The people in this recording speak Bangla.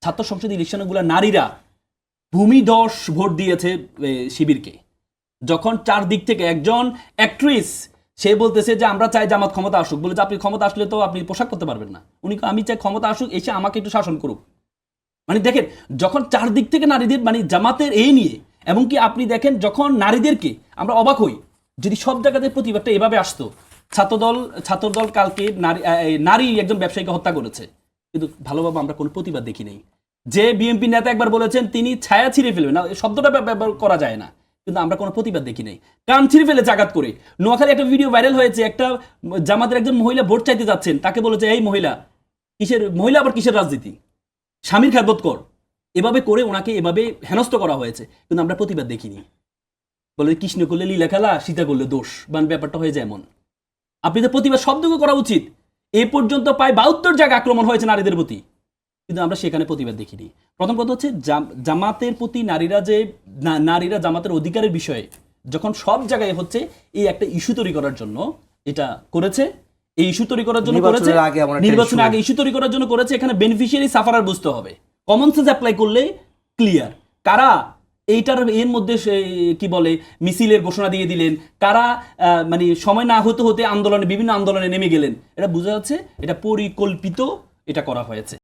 ছাত্র সংসদ ইলেকশনগুলো নারীরা ভূমিধস ভোট দিয়েছে শিবিরকে। যখন চারদিক থেকে একজন অ্যাক্ট্রেস সে বলতেছে যে আমরা চাই জামাত ক্ষমতা আসুক, বলে যে আপনি ক্ষমতা আসলে তো আপনি পোশাক করতে পারবেন না, উনি আমি চাই ক্ষমতা আসুক, এসে আমাকে একটু শাসন করুক। মানে দেখেন যখন চারদিক থেকে নারীদের মানে জামাতের এই নিয়ে, এমনকি আপনি দেখেন যখন নারীদেরকে আমরা অবাক হই, যদি সব জায়গাতে প্রতিবাদটা এভাবে আসতো। ছাত্রদল কালকে নারী একজন ব্যবসায়ীকে হত্যা করেছে, কিন্তু ভালোভাবে আমরা কোনো প্রতিবাদ দেখি নাই। যে বিএনপি নেতা একবার বলেছেন তিনি ছায়া ছিঁড়ে ফেলবেন না, শব্দটা ব্যবহার করা যায় না, কিন্তু আমরা কোনো প্রতিবাদ দেখি নাই। কান ছিঁড়ে ফেলে জাগাত করে। নোয়াখালী একটা ভিডিও ভাইরাল হয়েছে, একটা জামাতের একজন মহিলা ভোট চাইতে যাচ্ছেন, তাকে বলেছে এই মহিলা মহিলা আবার কিসের রাজনীতি, স্বামীর খেদমত কর, এভাবে করে ওনাকে এভাবে হেনস্থ করা হয়েছে, কিন্তু আমরা প্রতিবাদ দেখিনি। বলে কৃষ্ণ করলে লীলা খেলা, সীতা করলে দোষ, মানে ব্যাপারটা হয়ে যায় এমন। আপনি তো প্রতিবাদ শব্দকে করা উচিত। এ পর্যন্ত প্রায় 72 জায়গায় আক্রমণ হয়েছে নারীদের প্রতি, কিন্তু আমরা সেখানে প্রতিবাদ দেখিনি। প্রথম কথা হচ্ছে জামাতের প্রতি নারীরা জামাতের অধিকারের বিষয়ে যখন সব জায়গায় হচ্ছে এই একটা ইস্যু তৈরি করার জন্য এটা করেছে, এই ইস্যু তৈরি করার জন্য করেছে, নির্বাচনের আগে ইস্যু তৈরি করার জন্য করেছে। এখানে বেনিফিশিয়ারি সাফারার বুঝতে হবে, কমন সেন্স অ্যাপ্লাই করলে ক্লিয়ার কারা এইটার এর মধ্যে কি বলে মিছিলের ঘোষণা দিয়ে দিলেন, কারা মানে সময় না হতে হতে বিভিন্ন আন্দোলনে নেমে গেলেন, এটা বোঝা যাচ্ছে এটা পরিকল্পিত, এটা করা হয়েছে।